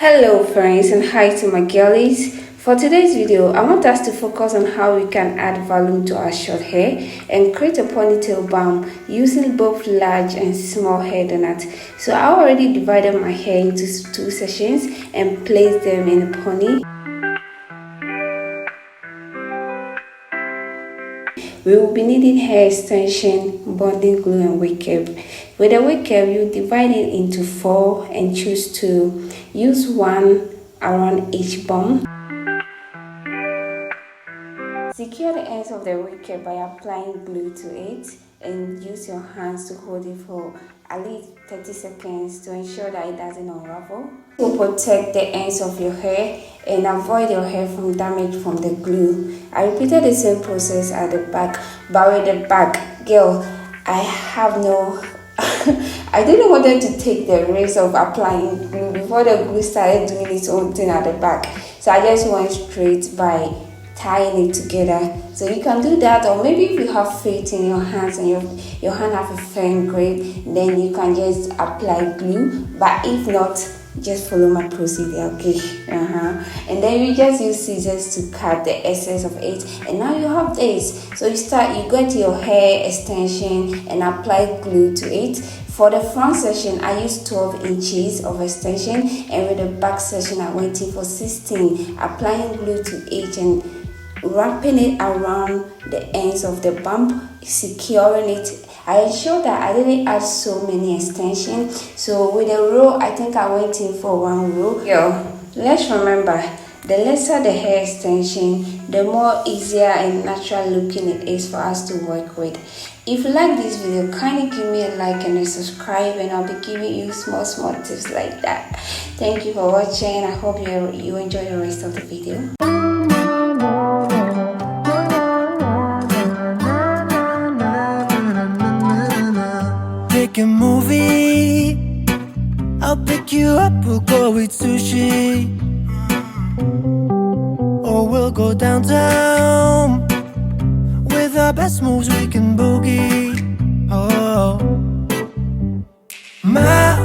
Hello friends and hi to my girlies. For today's video, I want us to focus on how we can add volume to our short hair and create a ponytail balm using both large and small hair donuts. So I already divided my hair into two sections and placed them in a pony. We will be needing hair extension, bonding glue and wig cap. With a wig cap, you divide it into 4 and choose to use one around each bump. Secure the ends of the wig cap by applying glue to it and use your hands to hold it for at least 30 seconds to ensure that it doesn't unravel. To protect the ends of your hair and avoid your hair from damage from the glue. I repeated the same process at the back, but with the back, girl, I didn't want them to take the risk of applying glue before the glue started doing its own thing at the back. So I just went straight by tying it together. So you can do that, or maybe if you have faith in your hands and your hand have a firm grip, then you can just apply glue. But if not, just follow my procedure, okay? And then you just use scissors to cut the excess of it, and now you have this. So you get your hair extension and apply glue to it. For the front section, I used 12 inches of extension, and with the back section, I went in for 16, applying glue to each and wrapping it around the ends of the bump, securing it. I ensured that I didn't add so many extensions. So with a row, I think I went in for 1 row. Let's remember, the lesser the hair extension, the more easier and natural looking it is for us to work with. If you like this video, kindly give me a like and a subscribe, and I'll be giving you small tips like that. Thank you for watching. I hope you enjoy the rest of the video. Make a movie, I'll pick you up, we'll go eat sushi, or we'll go downtown. With our best moves we can boogie. Oh my,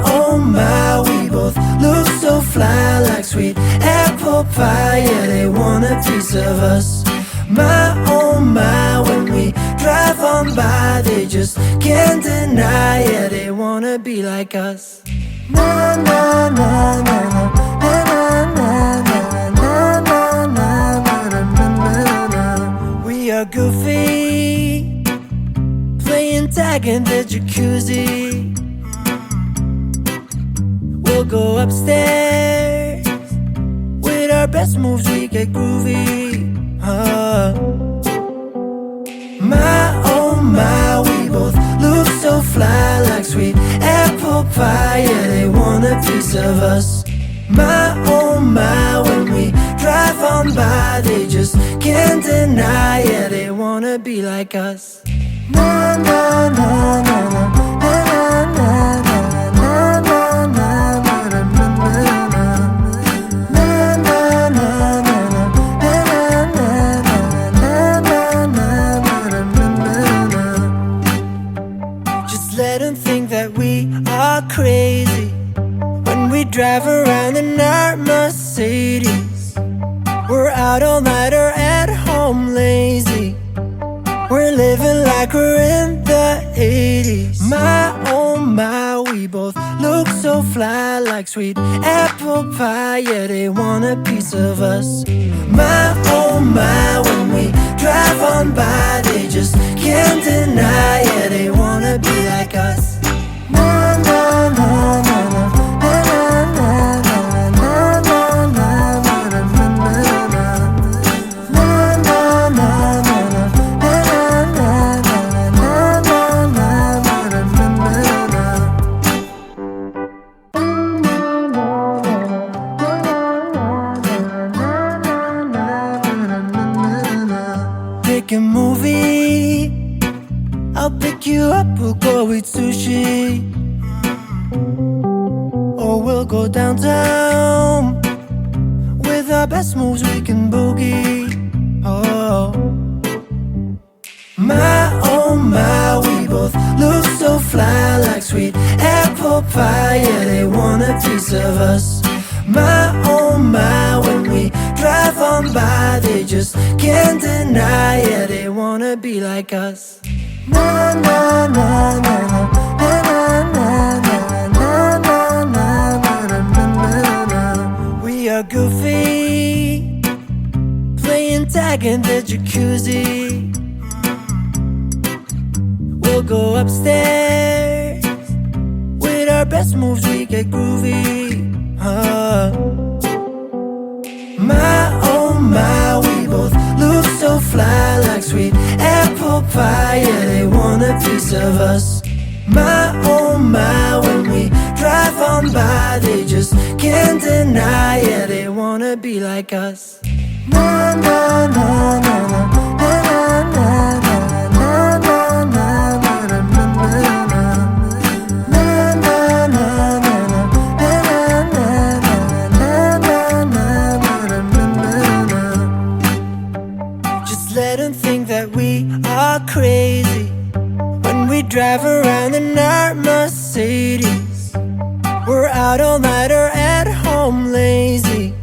we both look so fly, like sweet apple pie. Yeah, they want a piece of us. My, when we drive on by, they just can't deny. Yeah, they wanna be like us. Na na na na na na na na na na na na. We are goofy, playing tag in the jacuzzi. We'll go upstairs, with our best moves we get groovy. My, we both look so fly, like sweet apple pie. Yeah, they want a piece of us. My, when we drive on by, they just can't deny. Yeah, they wanna be like us. Na na na na na na na na na na na. Let them think that we are crazy when we drive around in our Mercedes. We're out all night or at home lazy. We're living like we're in the 80s. My, we both look so fly, like sweet apple pie. Yeah, they want a piece of us. My, when we drive on by, they just can't deny. Yeah, they wanna be like us. Na na na na na na na na na na na Make a movie, I'll pick you up, we'll go eat sushi, or we'll go downtown. With our best moves we can boogie. Oh my, we both look so fly, like sweet apple pie. Yeah, they want a piece of us. My oh my, when we drive on by, they just can't deny it. They wanna be like us. Na na na na na na na na na na na na. We are goofy, playing tag in the jacuzzi. We'll go upstairs, with our best moves we get groovy. My oh my, we both look so fly, like sweet apple pie. Yeah, they want a piece of us. My oh my, when we drive on by, they just can't deny. Yeah, they wanna be like us. Na na na na na na na na na na na. Let them think that we are crazy when we drive around in our Mercedes. We're out all night or at home lazy.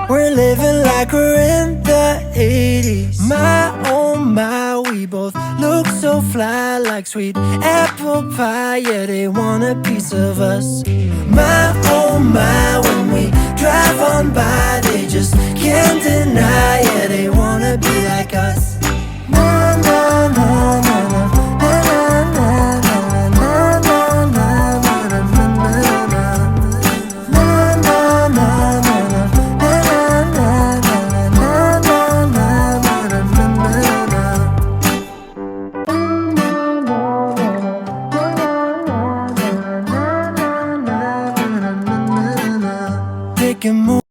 We're living like we're in the 80s. My oh my, we both look so fly, like sweet apple pie. Yeah, they want a piece of us. My oh my, when we drive on by, they just can't deny. Yeah, they wanna be like us. Na na na na na na na na na na na na na. Making moves.